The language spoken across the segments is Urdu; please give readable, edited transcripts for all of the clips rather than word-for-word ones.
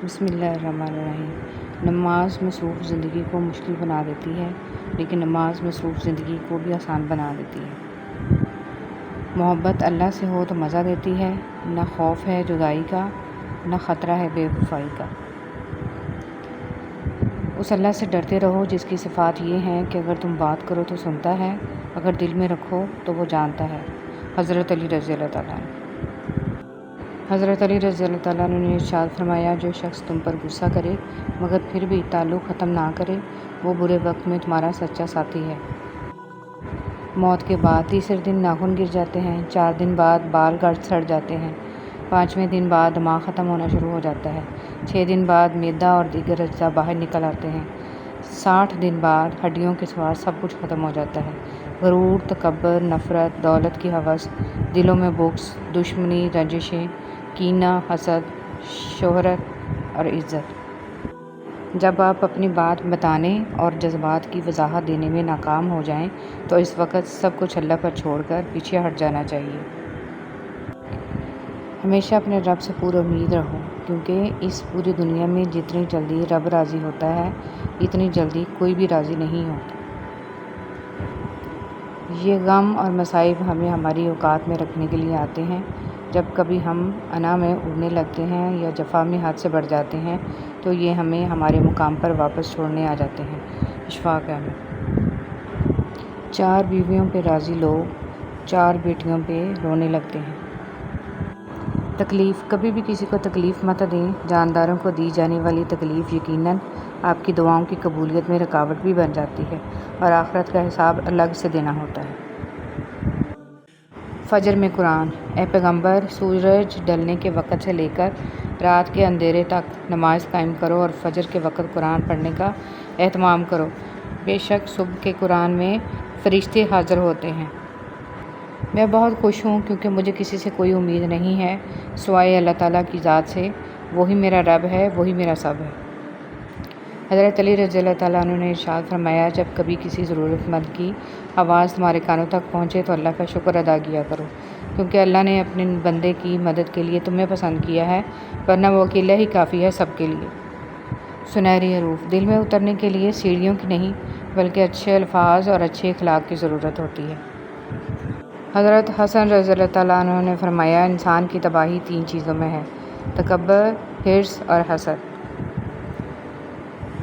بسم اللہ الرحمن الرحیم۔ نماز مصروف زندگی کو مشکل بنا دیتی ہے، لیکن نماز مصروف زندگی کو بھی آسان بنا دیتی ہے۔ محبت اللہ سے ہو تو مزہ دیتی ہے، نہ خوف ہے جدائی کا، نہ خطرہ ہے بے وفائی کا۔ اس اللہ سے ڈرتے رہو جس کی صفات یہ ہیں کہ اگر تم بات کرو تو سنتا ہے، اگر دل میں رکھو تو وہ جانتا ہے۔ حضرت علی رضی اللہ تعالیٰ عنہ۔ حضرت علی رضی اللہ تعالیٰ عنہ نے ارشاد فرمایا، جو شخص تم پر غصہ کرے مگر پھر بھی تعلق ختم نہ کرے، وہ برے وقت میں تمہارا سچا ساتھی ہے۔ موت کے بعد تیسرے دن ناخن گر جاتے ہیں، 4 دن بعد بال سڑ جاتے ہیں، 5ویں دن بعد دماغ ختم ہونا شروع ہو جاتا ہے، 6 دن بعد معدہ اور دیگر اجزاء باہر نکل آتے ہیں، 60 دن بعد ہڈیوں کے سوا سب کچھ ختم ہو جاتا ہے۔ غرور، تکبر، نفرت، دولت کی ہوس، دلوں میں بغض، دشمنی، رنجشیں، کینہ، حسد، شہرت اور عزت۔ جب آپ اپنی بات بتانے اور جذبات کی وضاحت دینے میں ناکام ہو جائیں تو اس وقت سب کچھ اللہ پر چھوڑ کر پیچھے ہٹ جانا چاہیے۔ ہمیشہ اپنے رب سے پورا امید رہو، کیونکہ اس پوری دنیا میں جتنی جلدی رب راضی ہوتا ہے اتنی جلدی کوئی بھی راضی نہیں ہوتا۔ یہ غم اور مصائب ہمیں ہماری اوقات میں رکھنے کے لیے آتے ہیں۔ جب کبھی ہم انا میں اڑنے لگتے ہیں یا جفا میں حد سے بڑھ جاتے ہیں تو یہ ہمیں ہمارے مقام پر واپس چھوڑنے آ جاتے ہیں۔ اشفاق احمد۔ 4 بیویوں پہ راضی لوگ 4 بیٹیوں پہ رونے لگتے ہیں۔ تکلیف، کبھی بھی کسی کو تکلیف مت دیں۔ جانداروں کو دی جانے والی تکلیف یقیناً آپ کی دعاؤں کی قبولیت میں رکاوٹ بھی بن جاتی ہے اور آخرت کا حساب الگ سے دینا ہوتا ہے۔ فجر میں قرآن۔ اے پیغمبر، سورج ڈھلنے کے وقت سے لے کر رات کے اندھیرے تک نماز قائم کرو اور فجر کے وقت قرآن پڑھنے کا اہتمام کرو۔ بے شک صبح کے قرآن میں فرشتے حاضر ہوتے ہیں۔ میں بہت خوش ہوں کیونکہ مجھے کسی سے کوئی امید نہیں ہے سوائے اللہ تعالیٰ کی ذات سے، وہی میرا رب ہے، وہی میرا سب ہے۔ حضرت علی رضی اللہ تعالیٰ عنہ نے ارشاد فرمایا، جب کبھی کسی ضرورت مند کی آواز تمہارے کانوں تک پہنچے تو اللہ کا شکر ادا کیا کرو، کیونکہ اللہ نے اپنے بندے کی مدد کے لیے تمہیں پسند کیا ہے، ورنہ وہ اکیلا ہی کافی ہے سب کے لیے۔ سنہری حروف، دل میں اترنے کے لیے سیڑھیوں کی نہیں بلکہ اچھے الفاظ اور اچھے اخلاق کی ضرورت ہوتی ہے۔ حضرت حسن رضی اللہ تعالیٰ عنہ نے فرمایا، انسان کی تباہی 3 چیزوں میں ہے: تکبر، حرص اور حسد۔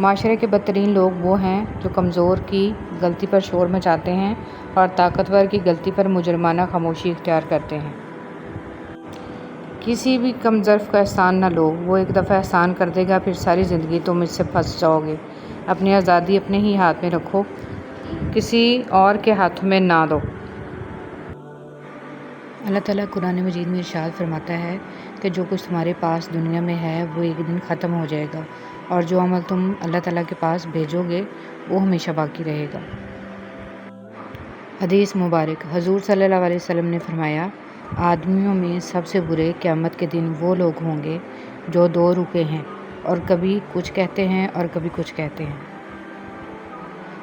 معاشرے کے بدترین لوگ وہ ہیں جو کمزور کی غلطی پر شور مچاتے ہیں اور طاقتور کی غلطی پر مجرمانہ خاموشی اختیار کرتے ہیں۔ کسی بھی کم ظرف کا احسان نہ لو، وہ ایک دفعہ احسان کر دے گا پھر ساری زندگی تم اس سے پھنس جاؤ گے۔ اپنی آزادی اپنے ہی ہاتھ میں رکھو، کسی اور کے ہاتھوں میں نہ دو۔ اللہ تعالیٰ قرآن مجید میں ارشاد فرماتا ہے کہ جو کچھ تمہارے پاس دنیا میں ہے وہ ایک دن ختم ہو جائے گا، اور جو عمل تم اللہ تعالیٰ کے پاس بھیجو گے وہ ہمیشہ باقی رہے گا۔ حدیث مبارک۔ حضور صلی اللہ علیہ وسلم نے فرمایا، آدمیوں میں سب سے برے قیامت کے دن وہ لوگ ہوں گے جو 2 روپے ہیں اور کبھی کچھ کہتے ہیں اور کبھی کچھ کہتے ہیں۔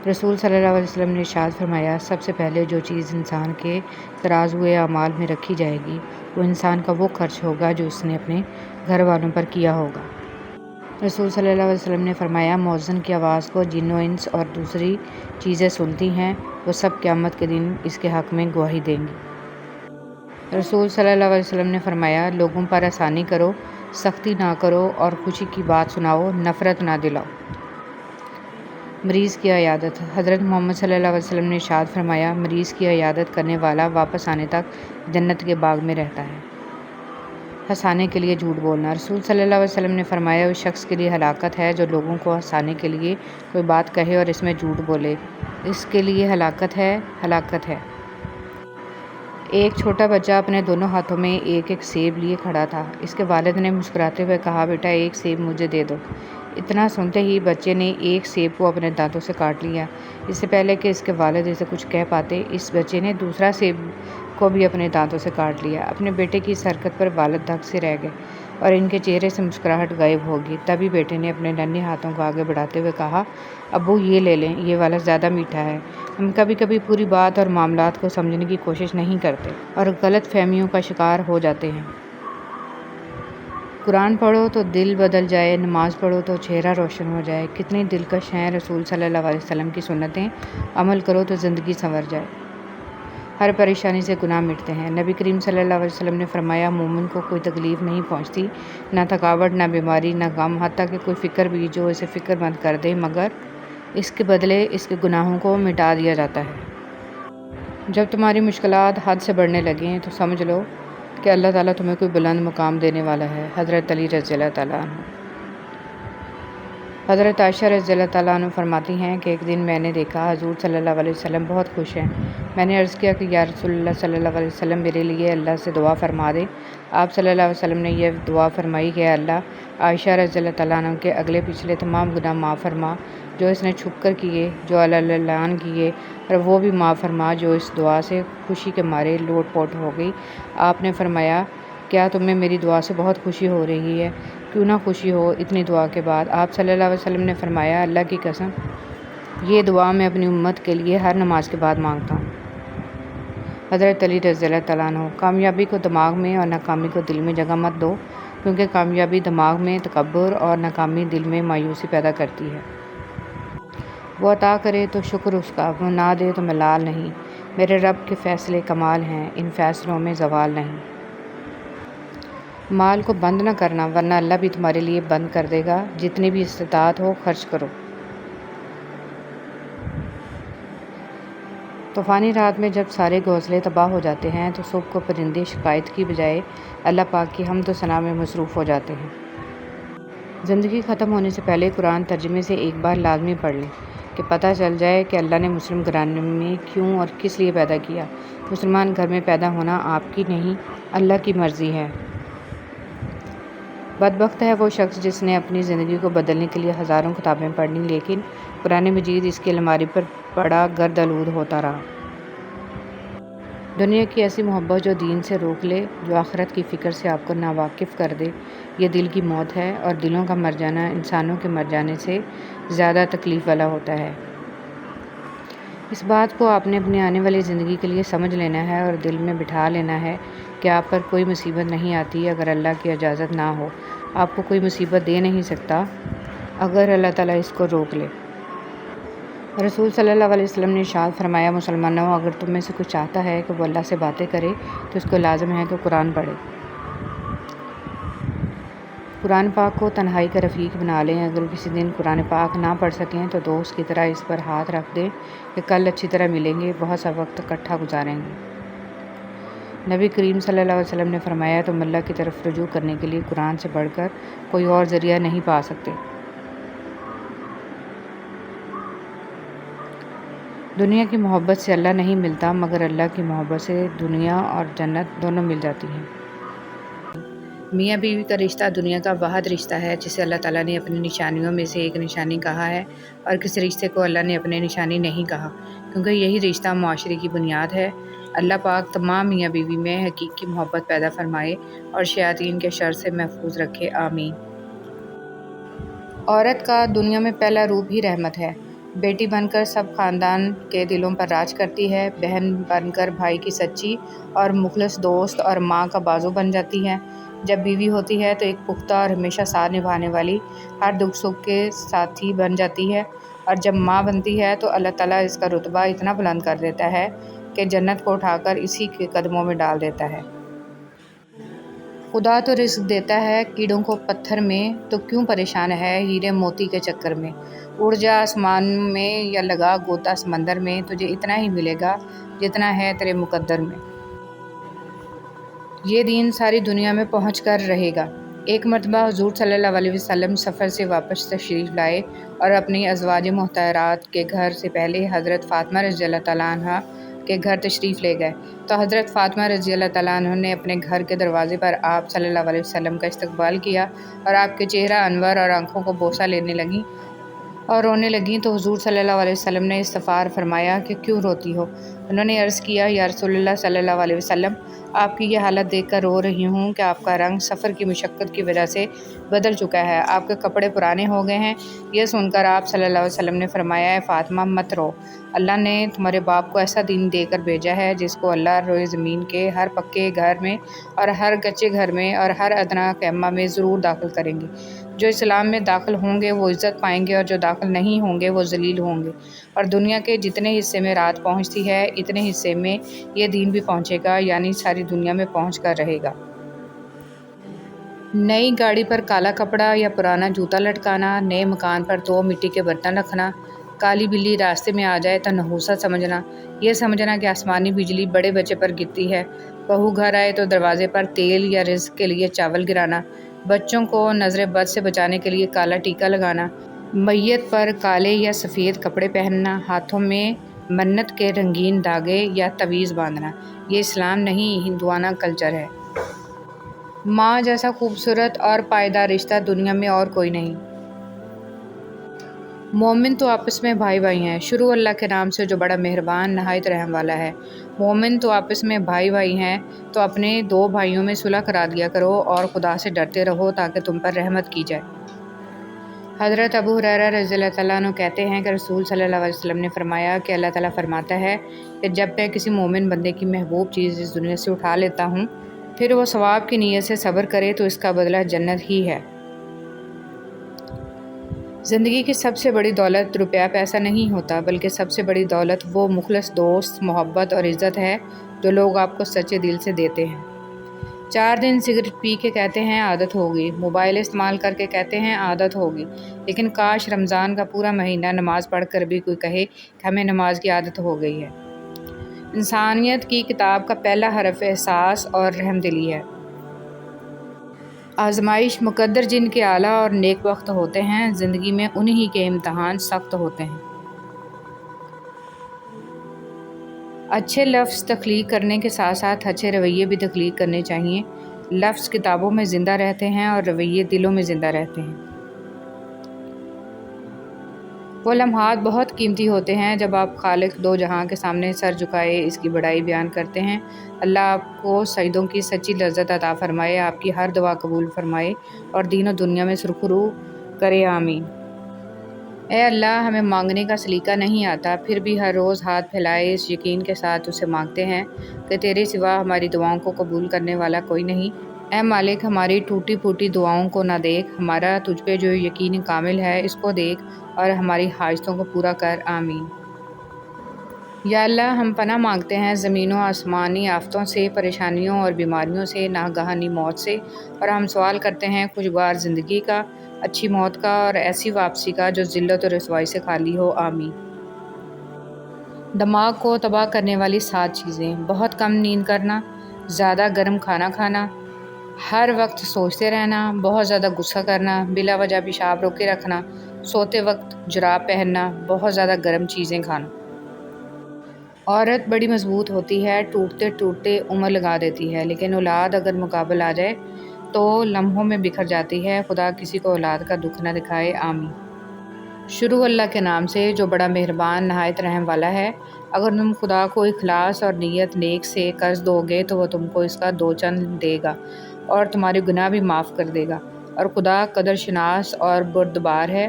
رسول صلی اللہ علیہ وسلم نے ارشاد فرمایا، سب سے پہلے جو چیز انسان کے ترازوئے اعمال میں رکھی جائے گی وہ انسان کا وہ خرچ ہوگا جو اس نے اپنے گھر والوں پر کیا ہوگا۔ رسول صلی اللہ علیہ وسلم نے فرمایا، مؤذن کی آواز کو جن و انس اور دوسری چیزیں سنتی ہیں، وہ سب قیامت کے دن اس کے حق میں گواہی دیں گی۔ رسول صلی اللہ علیہ وسلم نے فرمایا، لوگوں پر آسانی کرو، سختی نہ کرو اور خوشی کی بات سناؤ، نفرت نہ دلاؤ۔ مریض کی عیادت۔ حضرت محمد صلی اللہ علیہ وسلم نے ارشاد فرمایا، مریض کی عیادت کرنے والا واپس آنے تک جنت کے باغ میں رہتا ہے۔ ہنسانے کے لیے جھوٹ بولنا۔ رسول صلی اللہ علیہ وسلم نے فرمایا، اس شخص کے لیے ہلاکت ہے جو لوگوں کو ہنسانے کے لیے کوئی بات کہے اور اس میں جھوٹ بولے، اس کے لیے ہلاکت ہے، ہلاکت ہے۔ ایک چھوٹا بچہ اپنے دونوں ہاتھوں میں ایک ایک سیب لیے کھڑا تھا۔ اس کے والد نے مسکراتے ہوئے کہا، بیٹا ایک سیب مجھے دے دو۔ اتنا سنتے ہی بچے نے ایک سیب کو اپنے دانتوں سے کاٹ لیا۔ اس سے پہلے کہ اس کے والد اسے کچھ کہہ پاتے، اس بچے نے دوسرا سیب کو بھی اپنے دانتوں سے کاٹ لیا۔ اپنے بیٹے کی اس حرکت پر والد دھک سے رہ گئے اور ان کے چہرے سے مسکراہٹ غائب ہو گئی۔ تبھی بیٹے نے اپنے ننھے ہاتھوں کو آگے بڑھاتے ہوئے کہا، ابو یہ لے لیں، یہ والا زیادہ میٹھا ہے۔ ہم کبھی کبھی پوری بات اور معاملات کو سمجھنے کی کوشش نہیں کرتے اور غلط فہمیوں کا شکار ہو جاتے ہیں۔ قرآن پڑھو تو دل بدل جائے، نماز پڑھو تو چہرہ روشن ہو جائے۔ کتنی دلکش ہیں رسول صلی اللہ علیہ وسلم کی سنتیں، عمل کرو تو زندگی سنور جائے۔ ہر پریشانی سے گناہ مٹتے ہیں۔ نبی کریم صلی اللہ علیہ وسلم نے فرمایا، مومن کو کوئی تکلیف نہیں پہنچتی، نہ تھکاوٹ، نہ بیماری، نہ غم، حتیٰ کہ کوئی فکر بھی جو اسے فکر مند کر دے، مگر اس کے بدلے اس کے گناہوں کو مٹا دیا جاتا ہے۔ جب تمہاری مشکلات حد سے بڑھنے لگیں تو سمجھ لو کہ اللہ تعالیٰ تمہیں کوئی بلند مقام دینے والا ہے۔ حضرت علی رضی اللہ تعالیٰ عنہ۔ حضرت عائشہ رضی اللہ تعالیٰ عنہ فرماتی ہیں کہ ایک دن میں نے دیکھا حضور صلی اللہ علیہ وسلم بہت خوش ہیں۔ میں نے عرض کیا کہ یا رسول اللہ صلی اللہ علیہ وسلم، میرے لیے اللہ سے دعا فرما دے۔ آپ صلی اللہ علیہ وسلم نے یہ دعا فرمائی کہ اے اللہ، عائشہ رضی اللہ تعالیٰ عنہ کے اگلے پچھلے تمام گناہ معاف فرما، جو اس نے چھپ کر کیے، جو اعلان کیے، اور وہ بھی معاف فرما جو اس دعا سے خوشی کے مارے لوٹ پوٹ ہو گئی۔ آپ نے فرمایا، کیا تمہیں میری دعا سے بہت خوشی ہو رہی ہے؟ کیوں نہ خوشی ہو اتنی دعا کے بعد؟ آپ صلی اللہ علیہ وسلم نے فرمایا، اللہ کی قسم، یہ دعا میں اپنی امت کے لیے ہر نماز کے بعد مانگتا ہوں۔ حضرت علی رضی اللہ تعالیٰ عنہ۔ کامیابی کو دماغ میں اور ناکامی کو دل میں جگہ مت دو، کیونکہ کامیابی دماغ میں تکبر اور ناکامی دل میں مایوسی پیدا کرتی ہے۔ وہ عطا کرے تو شکر اس کا، وہ نہ دے تو ملال نہیں۔ میرے رب کے فیصلے کمال ہیں، ان فیصلوں میں زوال نہیں۔ مال کو بند نہ کرنا، ورنہ اللہ بھی تمہارے لیے بند کر دے گا۔ جتنی بھی استطاعت ہو خرچ کرو۔ طوفانی رات میں جب سارے گھونسلے تباہ ہو جاتے ہیں تو صبح کو پرندے شکایت کی بجائے اللہ پاک کی حمد و ثنا میں مصروف ہو جاتے ہیں۔ زندگی ختم ہونے سے پہلے قرآن ترجمے سے ایک بار لازمی پڑھ لیں کہ پتہ چل جائے کہ اللہ نے مسلم گھرانے میں کیوں اور کس لیے پیدا کیا۔ مسلمان گھر میں پیدا ہونا آپ کی نہیں، اللہ کی مرضی ہے۔ بدبخت ہے وہ شخص جس نے اپنی زندگی کو بدلنے کے لیے ہزاروں کتابیں پڑھ لیں، لیکن قرآن مجید اس کی الماری پر پڑا گرد آلود ہوتا رہا۔ دنیا کی ایسی محبت جو دین سے روک لے، جو آخرت کی فکر سے آپ کو ناواقف کر دے، یہ دل کی موت ہے، اور دلوں کا مر جانا انسانوں کے مر جانے سے زیادہ تکلیف والا ہوتا ہے۔ اس بات کو آپ نے اپنی آنے والی زندگی کے لیے سمجھ لینا ہے اور دل میں بٹھا لینا ہے کہ آپ پر کوئی مصیبت نہیں آتی اگر اللہ کی اجازت نہ ہو۔ آپ کو کوئی مصیبت دے نہیں سکتا اگر اللہ تعالیٰ اس کو روک لے۔ رسول صلی اللہ علیہ وسلم نے ارشاد فرمایا، مسلمانوں، اگر تم میں سے کوئی چاہتا ہے کہ وہ اللہ سے باتیں کرے تو اس کو لازم ہے کہ قرآن پڑھے۔ قرآن پاک کو تنہائی کا رفیق بنا لیں۔ اگر کسی دن قرآن پاک نہ پڑھ سکیں تو دوست کی طرح اس پر ہاتھ رکھ دیں کہ کل اچھی طرح ملیں گے، بہت سا وقت اکٹھا گزاریں گے۔ نبی کریم صلی اللہ علیہ وسلم نے فرمایا، تم اللہ کی طرف رجوع کرنے کے لیے قرآن سے بڑھ کر کوئی اور ذریعہ نہیں پا سکتے۔ دنیا کی محبت سے اللہ نہیں ملتا، مگر اللہ کی محبت سے دنیا اور جنت دونوں مل جاتی ہیں۔ میاں بیوی کا رشتہ دنیا کا واحد رشتہ ہے جسے اللہ تعالیٰ نے اپنی نشانیوں میں سے ایک نشانی کہا ہے، اور کسی رشتے کو اللہ نے اپنی نشانی نہیں کہا، کیونکہ یہی رشتہ معاشرے کی بنیاد ہے۔ اللہ پاک تمام میاں بیوی میں حقیقی محبت پیدا فرمائے اور شیاطین کے شر سے محفوظ رکھے، آمین۔ عورت کا دنیا میں پہلا روپ ہی رحمت ہے۔ بیٹی بن کر سب خاندان کے دلوں پر راج کرتی ہے، بہن بن کر بھائی کی سچی اور مخلص دوست اور ماں کا بازو بن جاتی ہے۔ جب بیوی ہوتی ہے تو ایک پختہ اور ہمیشہ ساتھ نبھانے والی، ہر دکھ سکھ کے ساتھی بن جاتی ہے، اور جب ماں بنتی ہے تو اللہ تعالیٰ اس کا رتبہ اتنا بلند کر دیتا ہے کہ جنت کو اٹھا کر اسی کے قدموں میں ڈال دیتا ہے۔ خدا تو رزق دیتا ہے کیڑوں کو پتھر میں، تو کیوں پریشان ہے ہیرے موتی کے چکر میں؟ اڑ جا آسمان میں یا لگا گوتا سمندر میں، تجھے اتنا ہی ملے گا جتنا ہے تیرے مقدر میں۔ یہ دین ساری دنیا میں پہنچ کر رہے گا۔ ایک مرتبہ حضور صلی اللہ علیہ وسلم سفر سے واپس تشریف لائے اور اپنی ازواج مطہرات کے گھر سے پہلے حضرت فاطمہ رضی اللہ تعالیٰ عنہ کے گھر تشریف لے گئے، تو حضرت فاطمہ رضی اللہ تعالیٰ عنہ نے اپنے گھر کے دروازے پر آپ صلی اللہ علیہ وسلم کا استقبال کیا اور آپ کے چہرہ انور اور آنکھوں کو بوسہ لینے لگیں اور رونے لگیں، تو حضور صلی اللہ علیہ وسلم نے استغفار فرمایا کہ کیوں روتی ہو؟ انہوں نے عرض کیا، یا رسول اللہ صلی اللہ علیہ وسلم، آپ کی یہ حالت دیکھ کر رو رہی ہوں کہ آپ کا رنگ سفر کی مشقت کی وجہ سے بدل چکا ہے، آپ کے کپڑے پرانے ہو گئے ہیں۔ یہ سن کر آپ صلی اللہ علیہ وسلم نے فرمایا، اے فاطمہ مت رو، اللہ نے تمہارے باپ کو ایسا دین دے کر بھیجا ہے جس کو اللہ روئے زمین کے ہر پکے گھر میں اور ہر کچے گھر میں اور ہر ادنا خیمہ میں ضرور داخل کریں گے۔ جو اسلام میں داخل ہوں گے وہ عزت پائیں گے، اور جو داخل نہیں ہوں گے وہ ذلیل ہوں گے۔ اور دنیا کے جتنے حصے میں رات پہنچتی ہے اتنے حصے میں یہ دین بھی پہنچے گا، یعنی ساری دنیا میں پہنچ کر رہے گا۔ نئی گاڑی پر کالا کپڑا یا پرانا جوتا لٹکانا، نئے مکان پر 2 مٹی کے برتن رکھنا، کالی بلی راستے میں آ جائے تو نحوست سمجھنا، یہ سمجھنا کہ آسمانی بجلی بڑے بچے پر گرتی ہے، بہو گھر آئے تو دروازے پر تیل یا رزق کے لیے چاول گرانا، بچوں کو نظر بد سے بچانے کے لیے کالا ٹیکا لگانا، میت پر کالے یا سفید کپڑے پہننا، ہاتھوں میں منت کے رنگین دھاگے یا تعویذ باندھنا، یہ اسلام نہیں، ہندوانہ کلچر ہے۔ ماں جیسا خوبصورت اور پائیدار رشتہ دنیا میں اور کوئی نہیں۔ مومن تو آپس میں بھائی بھائی ہیں، شروع اللہ کے نام سے جو بڑا مہربان نہایت رحم والا ہے۔ مومن تو آپس میں بھائی بھائی ہیں تو اپنے 2 بھائیوں میں صلح کرا دیا کرو اور خدا سے ڈرتے رہو تاکہ تم پر رحمت کی جائے۔ حضرت ابو ہریرہ رضی اللہ تعالیٰ عنہ کہتے ہیں کہ رسول صلی اللہ علیہ وسلم نے فرمایا کہ اللہ تعالیٰ فرماتا ہے کہ جب میں کسی مومن بندے کی محبوب چیز اس دنیا سے اٹھا لیتا ہوں پھر وہ ثواب کی نیت سے صبر کرے تو اس کا بدلہ جنت ہی ہے۔ زندگی کی سب سے بڑی دولت روپیہ پیسہ نہیں ہوتا، بلکہ سب سے بڑی دولت وہ مخلص دوست، محبت اور عزت ہے جو لوگ آپ کو سچے دل سے دیتے ہیں۔ 4 دن سگریٹ پی کے کہتے ہیں عادت ہوگی، موبائل استعمال کر کے کہتے ہیں عادت ہوگی، لیکن کاش رمضان کا پورا مہینہ نماز پڑھ کر بھی کوئی کہے کہ ہمیں نماز کی عادت ہو گئی ہے۔ انسانیت کی کتاب کا پہلا حرف احساس اور رحم دلی ہے۔ آزمائش مقدر جن کے اعلیٰ اور نیک وقت ہوتے ہیں، زندگی میں انہی کے امتحان سخت ہوتے ہیں۔ اچھے لفظ تخلیق کرنے کے ساتھ ساتھ اچھے رویے بھی تخلیق کرنے چاہیے۔ لفظ کتابوں میں زندہ رہتے ہیں اور رویے دلوں میں زندہ رہتے ہیں۔ وہ لمحات بہت قیمتی ہوتے ہیں جب آپ خالق دو جہاں کے سامنے سر جھکائے اس کی بڑائی بیان کرتے ہیں۔ اللہ آپ کو سجدوں کی سچی لذت عطا فرمائے، آپ کی ہر دعا قبول فرمائے اور دین و دنیا میں سرخرو کرے، آمین۔ اے اللہ، ہمیں مانگنے کا سلیقہ نہیں آتا، پھر بھی ہر روز ہاتھ پھیلائے اس یقین کے ساتھ اسے مانگتے ہیں کہ تیرے سوا ہماری دعاؤں کو قبول کرنے والا کوئی نہیں۔ اے مالک، ہماری ٹوٹی پھوٹی دعاؤں کو نہ دیکھ، ہمارا تجھ پہ جو یقین کامل ہے اس کو دیکھ اور ہماری حاجتوں کو پورا کر، آمین۔ یا اللہ، ہم پناہ مانگتے ہیں زمین و آسمانی آفتوں سے، پریشانیوں اور بیماریوں سے، ناگہانی موت سے، اور ہم سوال کرتے ہیں خوشگوار زندگی کا، اچھی موت کا اور ایسی واپسی کا جو ذلت و رسوائی سے خالی ہو، آمین۔ دماغ کو تباہ کرنے والی 7 چیزیں: بہت کم نیند کرنا، زیادہ گرم کھانا کھانا، ہر وقت سوچتے رہنا، بہت زیادہ غصہ کرنا، بلا وجہ پیشاب روکے رکھنا، سوتے وقت جراب پہننا، بہت زیادہ گرم چیزیں کھانا۔ عورت بڑی مضبوط ہوتی ہے، ٹوٹتے ٹوٹتے عمر لگا دیتی ہے، لیکن اولاد اگر مقابل آ جائے تو لمحوں میں بکھر جاتی ہے۔ خدا کسی کو اولاد کا دکھ نہ دکھائے، آمین۔ شروع اللہ کے نام سے جو بڑا مہربان نہایت رحم والا ہے۔ اگر تم خدا کو اخلاص اور نیت نیک سے قرض دو گے تو وہ تم کو اس کا 2 چند دے گا اور تمہارے گناہ بھی معاف کر دے گا، اور خدا قدر شناس اور بردبار ہے،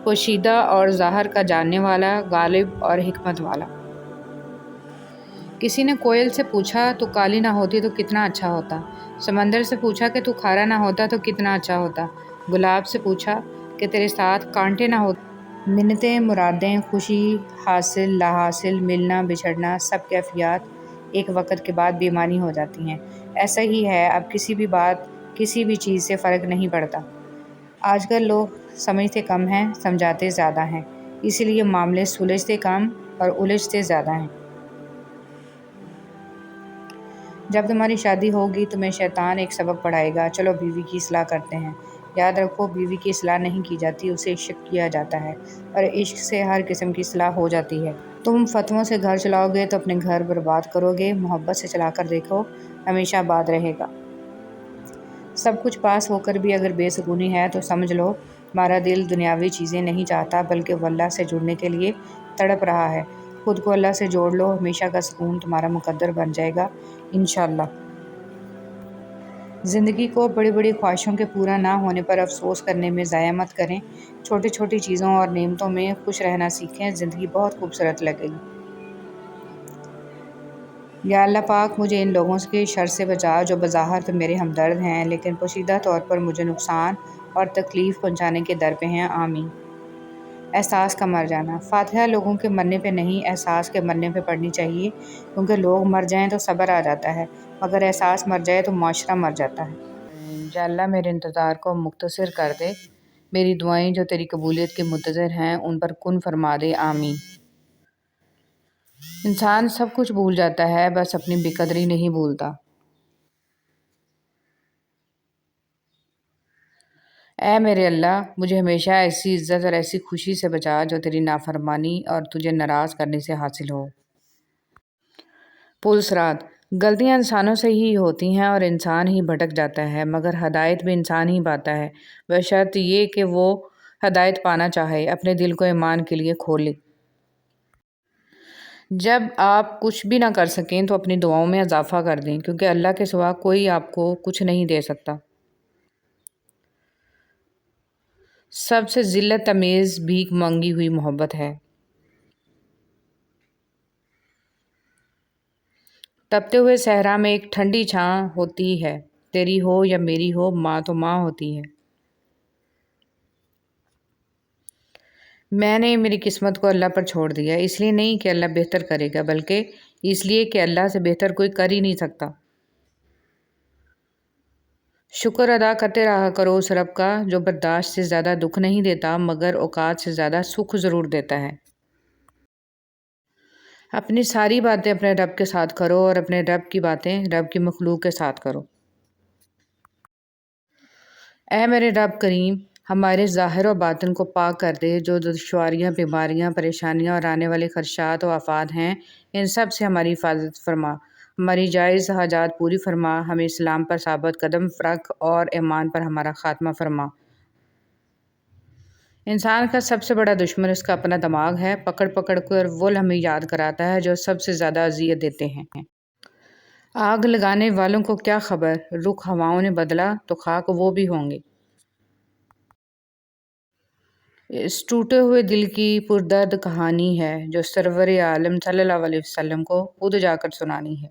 پوشیدہ اور ظاہر کا جاننے والا، غالب اور حکمت والا۔ کسی نے کوئل سے پوچھا تو کالی نہ ہوتی تو کتنا اچھا ہوتا، سمندر سے پوچھا کہ تو کھارا نہ ہوتا تو کتنا اچھا ہوتا، گلاب سے پوچھا کہ تیرے ساتھ کانٹے نہ ہوتے۔ منتیں، مرادیں، خوشی، حاصل لا حاصل، ملنا بچھڑنا، سب کیفیات ایک وقت کے بعد بیمانی ہو جاتی ہیں۔ ایسا ہی ہے، اب کسی بھی بات، کسی بھی چیز سے فرق نہیں پڑتا۔ آج کل لوگ سمجھتے کم ہیں، سمجھاتے زیادہ ہیں، اسی لیے معاملے سلجھتے کم اور الجھتے زیادہ ہیں۔ جب تمہاری شادی ہوگی تمہیں شیطان ایک سبق پڑھائے گا، چلو بیوی کی اصلاح کرتے ہیں۔ یاد رکھو، بیوی کی اصلاح نہیں کی جاتی، اسے عشق کیا جاتا ہے، اور عشق سے ہر قسم کی اصلاح ہو جاتی ہے۔ تم فتووں سے گھر چلاؤ گے تو اپنے گھر برباد کرو گے، محبت سے چلا کر دیکھو، ہمیشہ آباد رہے گا۔ سب کچھ پاس ہو کر بھی اگر بے سکونی ہے تو سمجھ لو تمہارا دل دنیاوی چیزیں نہیں چاہتا بلکہ وہ اللہ سے جڑنے کے لیے تڑپ رہا ہے۔ خود کو اللہ سے جوڑ لو، ہمیشہ کا سکون تمہارا مقدر بن جائے گا انشاءاللہ۔ زندگی کو بڑی بڑی خواہشوں کے پورا نہ ہونے پر افسوس کرنے میں ضائع مت کریں، چھوٹی چھوٹی چیزوں اور نعمتوں میں خوش رہنا سیکھیں، زندگی بہت خوبصورت لگے گی۔ یا اللہ پاک مجھے ان لوگوں کے شر سے بچا جو بظاہر تو میرے ہمدرد ہیں لیکن پوشیدہ طور پر مجھے نقصان اور تکلیف پہنچانے کے در پہ ہیں، آمین۔ احساس کا مر جانا۔ فاتحہ لوگوں کے مرنے پہ نہیں، احساس کے مرنے پہ پڑھنی چاہیے، کیونکہ لوگ مر جائیں تو صبر آ جاتا ہے، مگر احساس مر جائے تو معاشرہ مر جاتا ہے۔ یا اللہ میرے انتظار کو مختصر کر دے، میری دعائیں جو تیری قبولیت کے منتظر ہیں ان پر کن فرما دے، آمین۔ انسان سب کچھ بھول جاتا ہے، بس اپنی بے قدری نہیں بھولتا۔ اے میرے اللہ مجھے ہمیشہ ایسی عزت اور ایسی خوشی سے بچا جو تیری نافرمانی اور تجھے ناراض کرنے سے حاصل ہو۔ پل صراط۔ غلطیاں انسانوں سے ہی ہوتی ہیں اور انسان ہی بھٹک جاتا ہے، مگر ہدایت بھی انسان ہی پاتا ہے، بشرط یہ کہ وہ ہدایت پانا چاہے، اپنے دل کو ایمان کے لیے کھولے۔ جب آپ کچھ بھی نہ کر سکیں تو اپنی دعاؤں میں اضافہ کر دیں، کیونکہ اللہ کے سوا کوئی آپ کو کچھ نہیں دے سکتا۔ سب سے ذلت تمیز بھیک مانگی ہوئی محبت ہے۔ تپتے ہوئے صحرا میں ایک ٹھنڈی چھاں ہوتی ہے، تیری ہو یا میری ہو، ماں تو ماں ہوتی ہے۔ میں نے میری قسمت کو اللہ پر چھوڑ دیا، اس لیے نہیں کہ اللہ بہتر کرے گا، بلکہ اس لیے کہ اللہ سے بہتر کوئی کر ہی نہیں سکتا۔ شکر ادا کرتے رہا کرو اس رب کا جو برداشت سے زیادہ دکھ نہیں دیتا، مگر اوقات سے زیادہ سکھ ضرور دیتا ہے۔ اپنی ساری باتیں اپنے رب کے ساتھ کرو اور اپنے رب کی باتیں رب کی مخلوق کے ساتھ کرو۔ اے میرے رب کریم، ہمارے ظاہر و باطن کو پاک کر دے، جو دشواریاں، بیماریاں، پریشانیاں اور آنے والے خدشات و آفات ہیں ان سب سے ہماری حفاظت فرما، ہماری جائز حاجات پوری فرما، ہمیں اسلام پر ثابت قدم رکھ اور ایمان پر ہمارا خاتمہ فرما۔ انسان کا سب سے بڑا دشمن اس کا اپنا دماغ ہے، پکڑ پکڑ کر وہ ہمیں یاد کراتا ہے جو سب سے زیادہ اذیت دیتے ہیں۔ آگ لگانے والوں کو کیا خبر، رخ ہواؤں نے بدلا تو خاک وہ بھی ہوں گے۔ اس ٹوٹے ہوئے دل کی پردرد کہانی ہے جو سرور عالم صلی اللہ علیہ وسلم کو خود جا کر سنانی ہے۔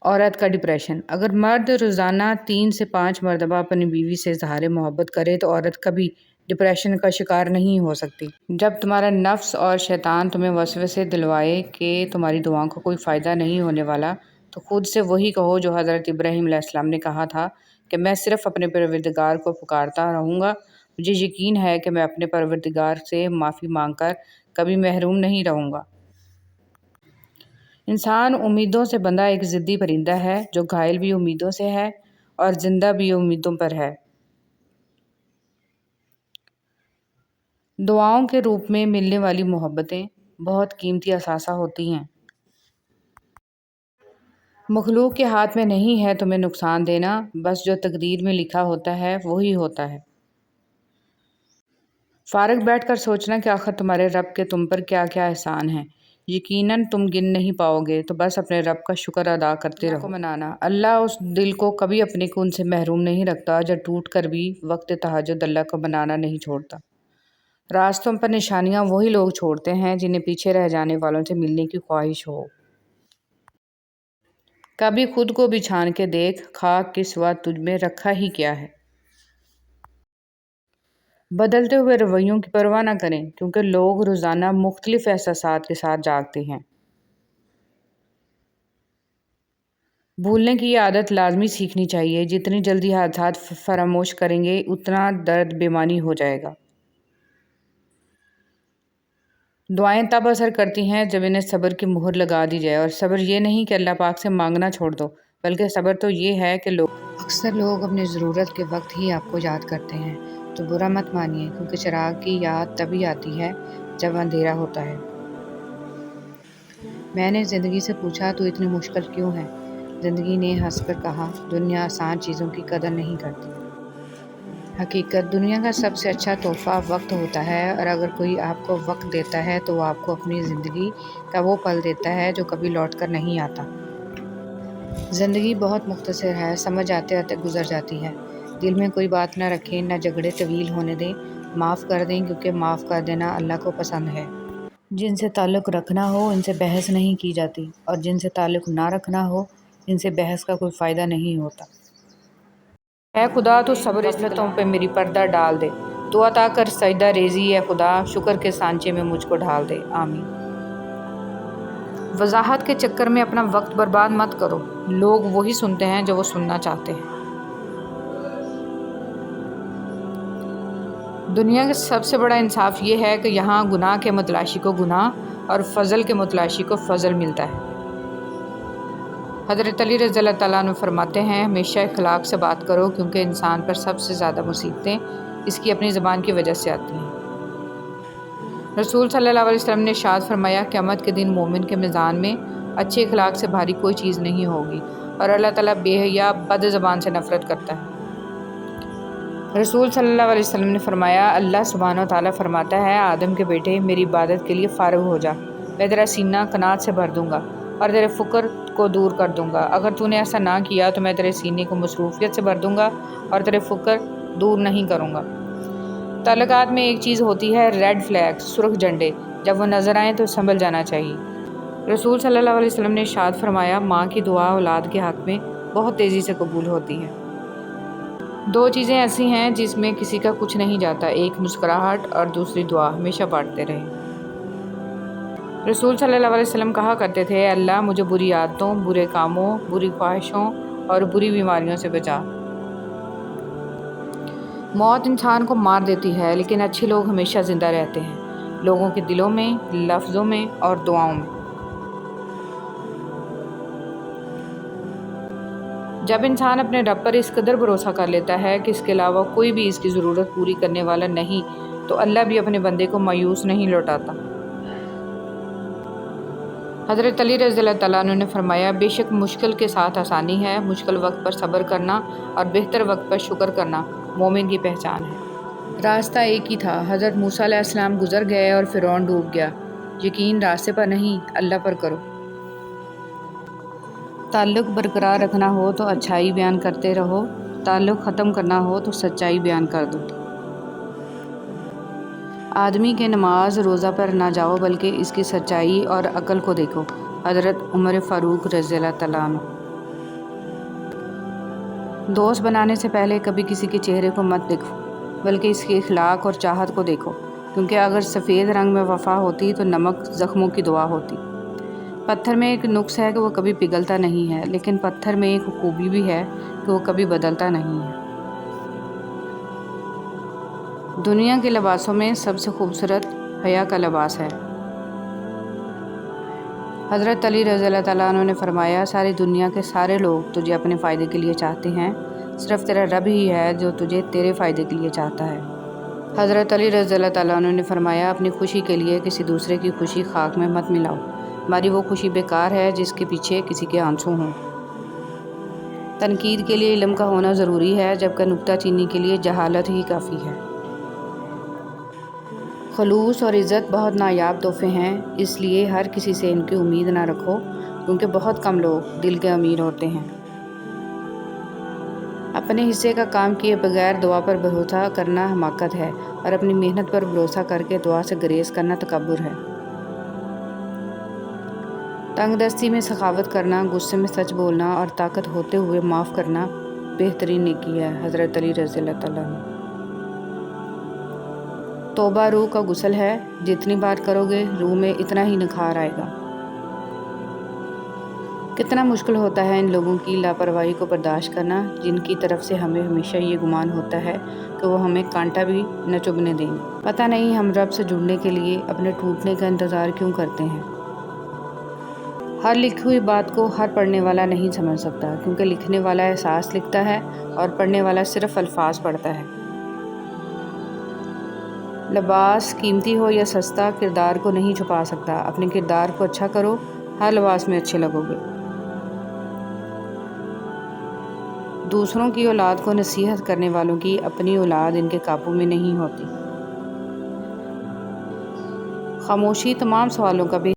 عورت کا ڈپریشن۔ اگر مرد روزانہ 3 سے 5 مرتبہ اپنی بیوی سے اظہار محبت کرے تو عورت کبھی ڈپریشن کا شکار نہیں ہو سکتی۔ جب تمہارا نفس اور شیطان تمہیں وسوسے دلوائے کہ تمہاری دعاؤں کا کوئی فائدہ نہیں ہونے والا، تو خود سے وہی کہو جو حضرت ابراہیم علیہ السلام نے کہا تھا کہ میں صرف اپنے پروردگار کو پکارتا رہوں گا، مجھے یقین ہے کہ میں اپنے پروردگار سے معافی مانگ کر کبھی محروم نہیں رہوں گا۔ انسان امیدوں سے بندھا ایک ضدی پرندہ ہے جو گھائل بھی امیدوں سے ہے اور زندہ بھی امیدوں پر ہے۔ دعاؤں کے روپ میں ملنے والی محبتیں بہت قیمتی اثاثہ ہوتی ہیں۔ مخلوق کے ہاتھ میں نہیں ہے تمہیں نقصان دینا، بس جو تقدیر میں لکھا ہوتا ہے وہی ہوتا ہے۔ فارغ بیٹھ کر سوچنا کہ آخر تمہارے رب کے تم پر کیا کیا احسان ہیں، یقیناً تم گن نہیں پاؤ گے، تو بس اپنے رب کا شکر ادا کرتے رہو۔ منانا۔ اللہ اس دل کو کبھی اپنے کن سے محروم نہیں رکھتا جو ٹوٹ کر بھی وقت تہجد اللہ کو منانا نہیں چھوڑتا۔ راستوں پر نشانیاں وہی لوگ چھوڑتے ہیں جنہیں پیچھے رہ جانے والوں سے ملنے کی خواہش ہو۔ کبھی خود کو بھی چھان کے دیکھ، خاک کے سوا تجھ میں رکھا ہی کیا ہے۔ بدلتے ہوئے رویوں کی پرواہ نہ کریں، کیونکہ لوگ روزانہ مختلف احساسات کے ساتھ جاگتے ہیں۔ بھولنے کی یہ عادت لازمی سیکھنی چاہیے، جتنی جلدی حادثات فراموش کریں گے اتنا درد بےمانی ہو جائے گا۔ دعائیں تب اثر کرتی ہیں جب انہیں صبر کی مہر لگا دی جائے، اور صبر یہ نہیں کہ اللہ پاک سے مانگنا چھوڑ دو، بلکہ صبر تو یہ ہے کہ اکثر لوگ اپنی ضرورت کے وقت ہی آپ کو یاد کرتے ہیں، تو برا مت مانیے، کیونکہ چراغ کی یاد تبھی آتی ہے جب اندھیرا ہوتا ہے۔ میں نے زندگی سے پوچھا تو اتنی مشکل کیوں ہے؟ زندگی نے ہنس کر کہا، دنیا آسان چیزوں کی قدر نہیں کرتی۔ حقیقت دنیا کا سب سے اچھا تحفہ وقت ہوتا ہے، اور اگر کوئی آپ کو وقت دیتا ہے تو وہ آپ کو اپنی زندگی کا وہ پل دیتا ہے جو کبھی لوٹ کر نہیں آتا۔ زندگی بہت مختصر ہے، سمجھ آتے آتے گزر جاتی ہے۔ دل میں کوئی بات نہ رکھیں، نہ جھگڑے طویل ہونے دیں، معاف کر دیں، کیونکہ معاف کر دینا اللہ کو پسند ہے۔ جن سے تعلق رکھنا ہو ان سے بحث نہیں کی جاتی، اور جن سے تعلق نہ رکھنا ہو ان سے بحث کا کوئی فائدہ نہیں ہوتا۔ اے خدا تو صبر عزتوں پہ میری پردہ ڈال دے، تو عطا کر سجدہ ریزی اے خدا، شکر کے سانچے میں مجھ کو ڈھال دے، آمین۔ وضاحت کے چکر میں اپنا وقت برباد مت کرو، لوگ وہی سنتے ہیں جو وہ سننا چاہتے ہیں۔ دنیا کا سب سے بڑا انصاف یہ ہے کہ یہاں گناہ کے متلاشی کو گناہ اور فضل کے متلاشی کو فضل ملتا ہے۔ حضرت علی رضی اللہ تعالیٰ عنہ فرماتے ہیں، ہمیشہ اخلاق سے بات کرو، کیونکہ انسان پر سب سے زیادہ مصیبتیں اس کی اپنی زبان کی وجہ سے آتی ہیں۔ رسول صلی اللہ علیہ وسلم نے ارشاد فرمایا، قیامت کے دن مومن کے میزان میں اچھے اخلاق سے بھاری کوئی چیز نہیں ہوگی، اور اللہ تعالیٰ بے حیا بد زبان سے نفرت کرتا ہے۔ رسول صلی اللہ علیہ وسلم نے فرمایا، اللہ سبحانہ و تعالیٰ فرماتا ہے، آدم کے بیٹے میری عبادت کے لیے فارغ ہو جا، میں تیرا سینہ قناعت سے بھر دوں گا اور تیرے فقر کو دور کر دوں گا۔ اگر تو نے ایسا نہ کیا تو میں تیرے سینے کو مصروفیت سے بھر دوں گا اور تیرے فقر دور نہیں کروں گا۔ تعلقات میں ایک چیز ہوتی ہے ریڈ فلیگ، سرخ جھنڈے، جب وہ نظر آئیں تو سنبھل جانا چاہیے۔ رسول صلی اللہ علیہ وسلم نے ارشاد فرمایا، ماں کی دعا اولاد کے حق میں بہت تیزی سے قبول ہوتی ہے۔ دو چیزیں ایسی ہیں جس میں کسی کا کچھ نہیں جاتا، ایک مسکراہٹ اور دوسری دعا، ہمیشہ بانٹتے رہے۔ رسول صلی اللہ علیہ وسلم کہا کرتے تھے، اے اللہ مجھے بری عادتوں، برے کاموں، بری خواہشوں اور بری بیماریوں سے بچا۔ موت انسان کو مار دیتی ہے، لیکن اچھے لوگ ہمیشہ زندہ رہتے ہیں، لوگوں کے دلوں میں، لفظوں میں اور دعاؤں میں۔ جب انسان اپنے رب پر اس قدر بھروسہ کر لیتا ہے کہ اس کے علاوہ کوئی بھی اس کی ضرورت پوری کرنے والا نہیں، تو اللہ بھی اپنے بندے کو مایوس نہیں لوٹاتا۔ حضرت علی رضی اللہ تعالیٰ عنہ نے فرمایا، بے شک مشکل کے ساتھ آسانی ہے، مشکل وقت پر صبر کرنا اور بہتر وقت پر شکر کرنا مومن کی پہچان ہے۔ راستہ ایک ہی تھا، حضرت موسیٰ علیہ السلام گزر گئے اور فرعون ڈوب گیا۔ یقین راستے پر نہیں، اللہ پر کرو۔ تعلق برقرار رکھنا ہو تو اچھائی بیان کرتے رہو، تعلق ختم کرنا ہو تو سچائی بیان کر دو۔ آدمی کے نماز روزہ پر نہ جاؤ بلکہ اس کی سچائی اور عقل کو دیکھو، حضرت عمر فاروق رضی اللہ تعالیٰ عنہ۔ دوست بنانے سے پہلے کبھی کسی کے چہرے کو مت دیکھو بلکہ اس کے اخلاق اور چاہت کو دیکھو، کیونکہ اگر سفید رنگ میں وفا ہوتی تو نمک زخموں کی دوا ہوتی۔ پتھر میں ایک نقص ہے کہ وہ کبھی پگھلتا نہیں ہے، لیکن پتھر میں ایک خوبی بھی ہے کہ وہ کبھی بدلتا نہیں ہے۔ دنیا کے لباسوں میں سب سے خوبصورت حیا کا لباس ہے۔ حضرت علی رضی اللہ تعالیٰ عنہ نے فرمایا، ساری دنیا کے سارے لوگ تجھے اپنے فائدے کے لیے چاہتے ہیں، صرف تیرا رب ہی ہے جو تجھے تیرے فائدے کے لیے چاہتا ہے۔ حضرت علی رضی اللہ تعالیٰ عنہ نے فرمایا، اپنی خوشی کے لیے کسی دوسرے کی خوشی خاک میں مت ملاؤ، ہماری وہ خوشی بیکار ہے جس کے پیچھے کسی کے آنسو ہوں۔ تنقید کے لیے علم کا ہونا ضروری ہے، جبکہ نکتہ چینی کے لیے جہالت ہی کافی ہے۔ خلوص اور عزت بہت نایاب تحفے ہیں، اس لیے ہر کسی سے ان کی امید نہ رکھو، کیونکہ بہت کم لوگ دل کے امیر ہوتے ہیں۔ اپنے حصے کا کام کیے بغیر دعا پر بھروسہ کرنا حماقت ہے، اور اپنی محنت پر بھروسہ کر کے دعا سے گریز کرنا تکبر ہے۔ تنگ دستی میں سخاوت کرنا، غصے میں سچ بولنا اور طاقت ہوتے ہوئے معاف کرنا بہترین نیکی ہے، حضرت علی رضی اللہ تعالیٰ عنہ۔ توبہ روح کا غسل ہے، جتنی بار کرو گے روح میں اتنا ہی نکھار آئے گا۔ کتنا مشکل ہوتا ہے ان لوگوں کی لاپرواہی کو برداشت کرنا، جن کی طرف سے ہمیں ہمیشہ یہ گمان ہوتا ہے کہ وہ ہمیں کانٹا بھی نہ چبھنے دیں گے۔ پتہ نہیں ہم رب سے جڑنے کے لیے اپنے ٹوٹنے کا انتظار کیوں کرتے ہیں۔ ہر لکھی ہوئی بات کو ہر پڑھنے والا نہیں سمجھ سکتا، کیونکہ لکھنے والا احساس لکھتا ہے اور پڑھنے والا صرف الفاظ پڑھتا ہے۔ لباس قیمتی ہو یا سستا کردار کو نہیں چھپا سکتا، اپنے کردار کو اچھا کرو، ہر لباس میں اچھے لگو گے۔ دوسروں کی اولاد کو نصیحت کرنے والوں کی اپنی اولاد ان کے قابو میں نہیں ہوتی۔ خاموشی تمام سوالوں کا بھی